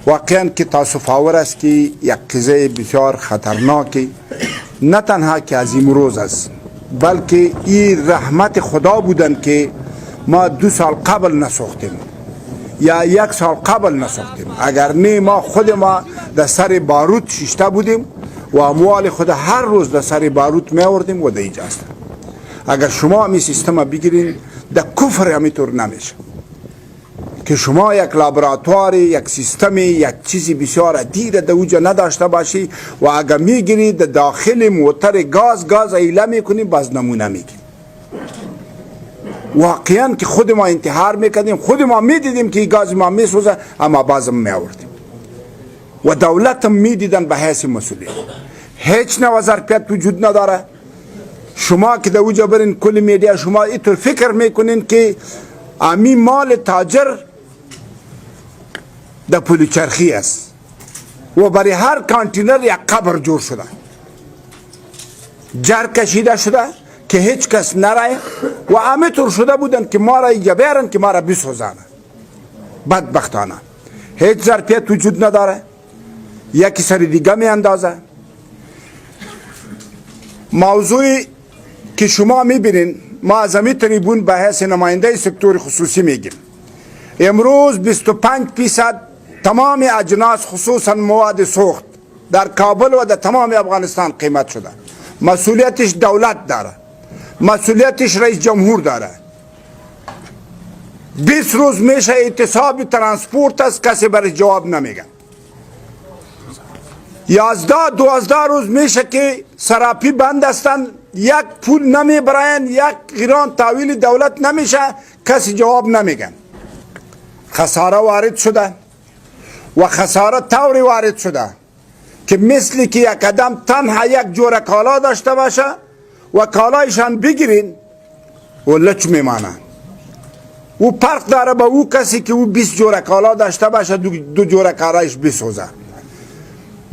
واقعا که تاسف آور است که یک قضیه بسیار خطرناکی نه تنها که از امروز است، بلکه این رحمت خدا بودن که ما 2 سال قبل نسوختیم یا 1 سال قبل نسوختیم. اگر نه ما خود ما در سر باروت شیشته بودیم و اموال خود هر روز در سر باروت می آوردیم و در اینجا است. اگر شما همی سیستم بگیرین در کفر همیطور نمیشه که شما یک لابراتوار، یک سیستم، یک چیزی بسیار دیر در اوجا نداشته باشی و اگر میگیری در داخل موتر گاز ایله میکنی باز نمونه میگی. واقعا که خود ما انتحار میکردیم، خود ما میدیدیم که گاز ما میسوزه اما بازم میآوردیم و دولت هم میدیدن به حیث مسئولیت. هیچ نوع ظرفیت وجود نداره. شما که در اوجا برین کل میدیا شما اینطور فکر میکنین که امی مال تاجر در پلوچرخی است و برای هر کانتینر یک قبر جور شده، جر کشیده شده که هیچ کس نرای و همه طور شده بودن که ما را بیارن که ما را بسوزانه. بدبختانه هیچ ظرفیت وجود نداره. یکی سر دیگه می اندازه. موضوعی که شما می بینین ما از همین تریبون به حیث نماینده سکتور خصوصی میگیم. امروز 25% تمام اجناس خصوصا مواد سوخت در کابل و در تمام افغانستان قیمت شده. مسئولیتش دولت داره، مسئولیتش رئیس جمهور داره. 20 روز میشه اعتصاب ترانسپورت است، کسی برش جواب نمیگن. 11-12 روز میشه که سراپی بند هستن، یک پول نمیبراین، یک قران تحویل دولت نمیشه، کسی جواب نمیگن. خساره وارد شده و خساره طوری وارد شده که مثلی که یک آدم تنها یک جور کالا داشته باشه و کالایشان بگیرین و لچ میمانه. او فرق داره با او کسی که او 20 جور کالا داشته باشه 2 جور کالایش بسوزه.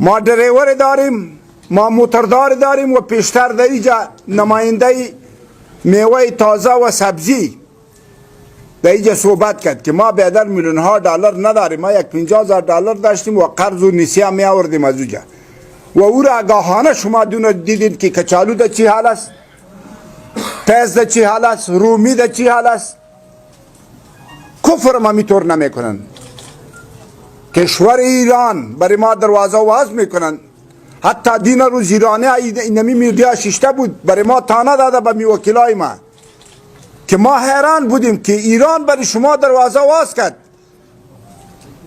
ما دریور داریم، ما موتردار داریم و پیشتر در اینجا نماینده میوه تازه و سبزی در اینجا صحبت کرد که ما بیادر میلیون ها دلار نداریم. ما یک 50,000 دلار داشتیم و قرض و نسیه می آوردیم از اونجا و او را آگاهانه شما دونه دیدین که کچالو در چی حال است، پیز در چی حال است، رومی در چی حال است. کفر ما میطور نمی کنن. کشور ایران برای ما دروازه واز میکنن. حتی دین روز ایرانی اینمی میدیا شیشته بود برای ما تانه داده به میوکلای ما که ما حیران بودیم که ایران برای شما دروازه واز کرد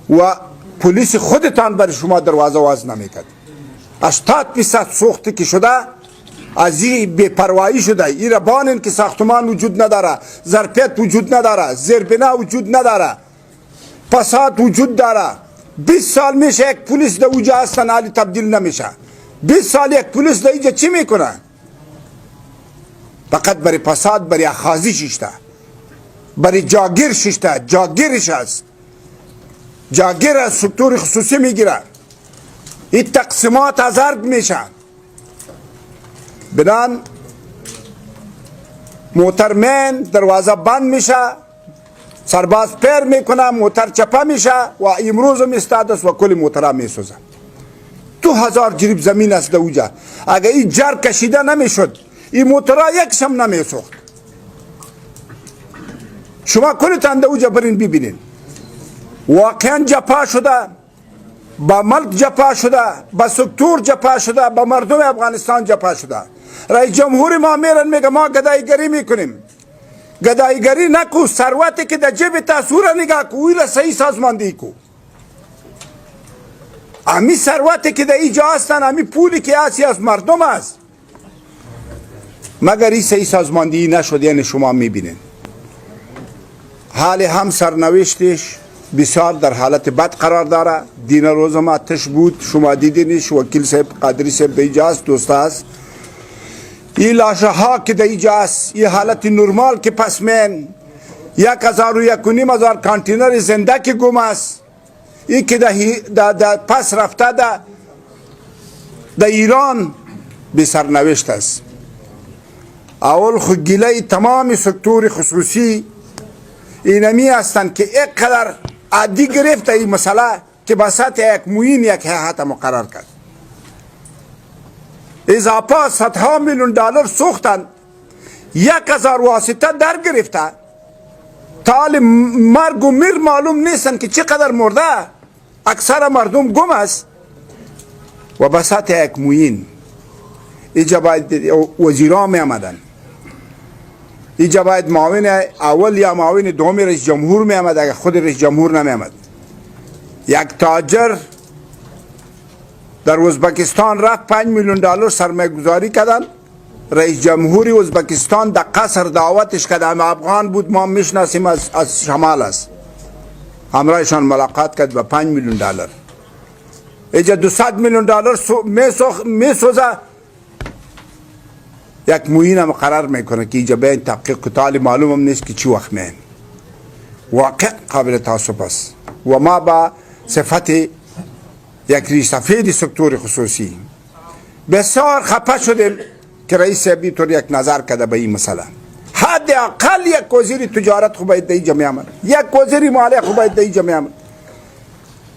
و پلیس خودتان برای شما دروازه واز نمیکرد. 80% سوختی که شده از این بی‌پروایی شده. این را بانین که ساختمان وجود نداره، ظرفیت وجود نداره، زیربنا وجود نداره، فساد وجود داره. 20 سال میشه یک پلیس در اوجا هستن حالی تبدیل نمیشه. 20 سال یک پلیس در اینجا چی میکنه؟ فقط برای فساد، برای اخاذی شیشته، برای جاگیر شیشته. جاگیرش است، جاگیر از سکتور خصوصی میگیره. این تقسیمات از ارد میشه. بنان موتر من دروازه بند میشه، سرباز پیر میکنه، موتر چپه میشه و امروز هم استاد است و کل موترها میسوزه. 2000 جریب زمین است در اوجا. اگر این جر کشیده نمیشد این موترها یکشم نمیسوخت. شما کلتان در اوجا برین ببینین. واقعا جپا شده، با ملک جپا شده، با سکتور جپا شده، با مردم افغانستان جپا شده. رئیس جمهور ما میرن میگه ما گدایگری میکنیم. گدایگری نکو، ثروتی که در جیب تاسوره نگاه کو، اوی را صحیح سازماندهی کو. امی ثروتی که در اینجا هستن، امی پولی که هستی از مردم است. مگر این صحیح سازماندهی نشد. یعنی شما میبینین حال هم سرنوشتش بسیار در حالت بد قرار داره. دین روز ما آتش بود، شما دیدینش. وکیل صاحب قادری صاحب در اینجا است، دوست است. این لاشه ها که در اینجا است، این حالت نرمال که پس من 1000 و 1500 کانتینر زنده که گم است. این که در پس رفته در ایران به سرنوشت است. اول خود گله تمام سکتور خصوصی اینمی هستند که اینقدر عادی گرفته این مسئله که به سطح یک معین یک هیئت مقرر کرد. اضافه صدها میلیون دلار سوختند، 1000 واسطه در گرفته، تا مرگ و میر معلوم نیستن که چقدر مرده، اکثر مردم گم است. و به سطح یک معین اینجا باید وزیران می آمدن، اینجا باید معاون اول یا معاون دوم رئیس جمهور می آمد، اگر خود رئیس جمهور نمی آمد. یک تاجر در ازبکستان رفت 5 میلیون دلار سرمایه گذاری کردن، رئیس جمهوری ازبکستان در قصر دعوتش کرد، افغان بود، ما میشناسیم، از شمال است، همراهشان ملاقات کرد به 5 میلیون دلار. اینجا 200 میلیون دلار میسوزه، یک معین مقرر میکنه که اینجا به این تحقیق کتالی معلوم هم نیست که چی وقت میین. واقع قابل تعصب است. و ما با صفت یک ریش سفید سکتور خصوصی بسیار خفه شدیم که رئیس بیتور یک نظر کرده به این مسئله. حداقل یک وزیر تجارت خوب باید اینجا میامد، یک وزیر مالیه خوب باید اینجا میامد.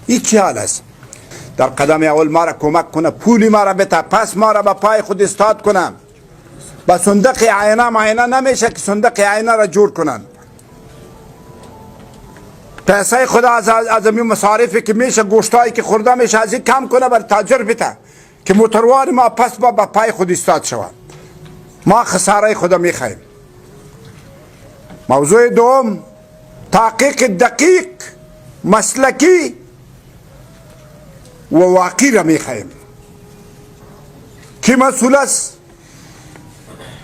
این چی حال است؟ در قدم اول ما را کمک کنه، پولی ما را بده، پس ما را به پای خود استاد کنم. با صندوق عینه نمیشه که صندوق عینه را جور کنن. پیسه خدا از این مصارفی که میشه، گوشتایی که خورده میشه، از این کم کنه بر تاجر بده که موتروار ما پس با پای خود استاد شود. ما خساره خدا میخوایم. موضوع دوم، تحقیق دقیق، مسلکی و واقعی را میخوایم. کی مسئول است؟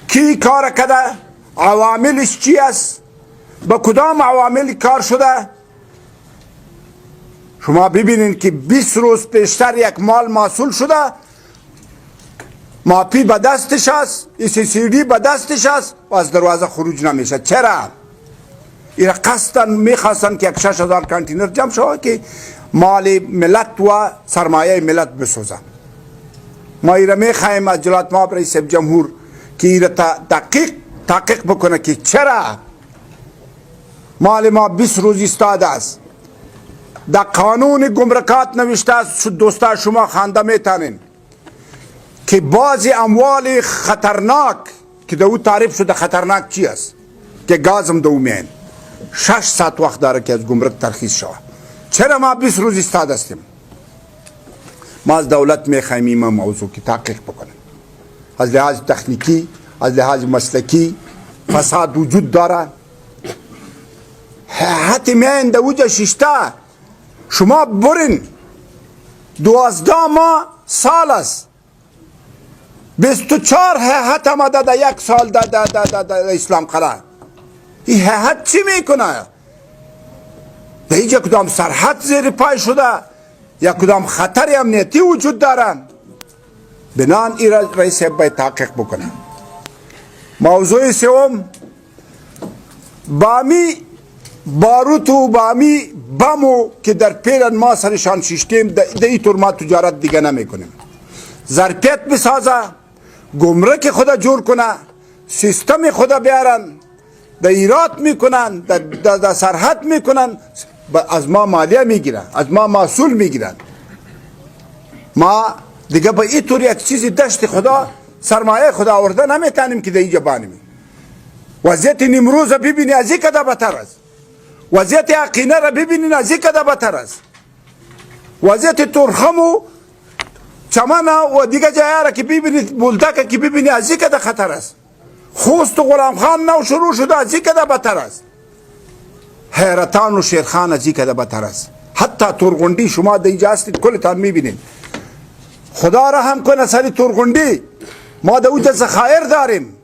کی کار کرده؟ عواملش چی است؟ با کدام عوامل کار شده؟ شما ببینین که 20 روز پیشتر یک مال محصول شده، ماپی به دستش است، ECCD به دستش است و از دروازه خروج نمیشه. چرا؟ ایره قصدن میخواستن که یک 6000 کانتینر جمع شود که مال ملت و سرمایه ملت بسوزه. ما ایره میخوایم از جلالت مآب رئیس جمهور که ایره تحقیق بکنه که چرا مال ما 20 روز ایستاده است. در قانون گمرکات نوشته است، دوستا شما خوانده میتونین که بعضی اموال خطرناک که در او تعریف شده خطرناک چی است که گاز هم در او میین 6 ساعت وقت داره که از گمرک ترخیص شود. چرا ما 20 روز ایستاده هستیم؟ ما از دولت میخوایم این موضوع که تحقیق بکنه. از لحاظ تکنیکی، از لحاظ مسلکی فساد وجود داره. حتی میین در اوجا ششته، شما برین 12 ماه سال است، 24 هیئت آمده در یک سال در اسلام قلعه. این هیئت چی میکنه؟ در اینجا کدام سرحد زیر پای شده یا کدام خطر امنیتی وجود داره؟ بنان این رئیس باید تحقیق بکنه. موضوع سوم، بامی باروت و بامی بمو که در پیرن ما سرشان شیشتیم، در اینطور ما تجارت دیگه نمی کنیم. ظرفیت بسازه، گمرک خدا جور کنه، سیستم خدا بیارن، در ایرات میکنن، در سرحد میکنن، از ما مالیه میگیرن، از ما محصول میگیرن. ما دیگه با این طور یک چیزی دشت خدا، سرمایه خدا آورده نمیتونیم که در اینجا بانیم. وضعیت نمروز را ببینی از این کده بتر است، وضعیت عقینه را ببینین از این کده بتر است، وضعیت ترخم و چمن و دیگه جایی را که ببینید، بولدک که ببینی از این کده خطر است. خوست و غلام خان نو شروع شده از این کده بتر است، حیرتان و شیرخان از این کده بتر است. حتی ترغندی شما در اینجا هستید کلتان میبینید. خدا را هم کنه سری ترغندی، ما در اوجه ذخایر داریم،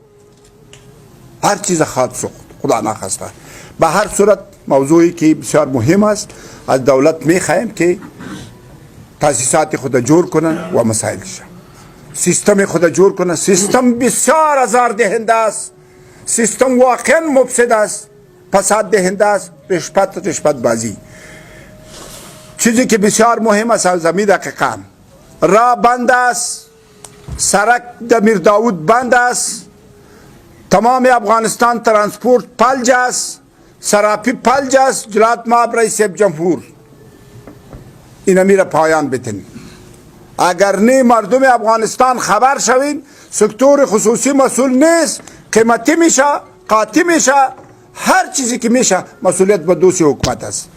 هر چیز خواهد سوخت، خدا نخواسته. به هر صورت موضوعی که بسیار مهم است، از دولت میخوایم که تاسیسات خود جور کنن و مسائلش سیستم خود جور کنن. سیستم بسیار آزار دهنده است، سیستم واقعا مفسد است، فساد دهنده است، رشوت بازی. چیزی که بسیار مهم است از زمین دقیقا، راه بند است، سرک دمیر داود بند است، تمام افغانستان ترانسپورت پلج است، سراپی پلج است. جلالت مآب رئیس جمهور اینا میره پایان بتین. اگر نه مردم افغانستان خبر شوین سکتور خصوصی مسئول نیست، قیمتی میشه، قاطی میشه، هر چیزی که میشه مسئولیت به دوست حکومت است.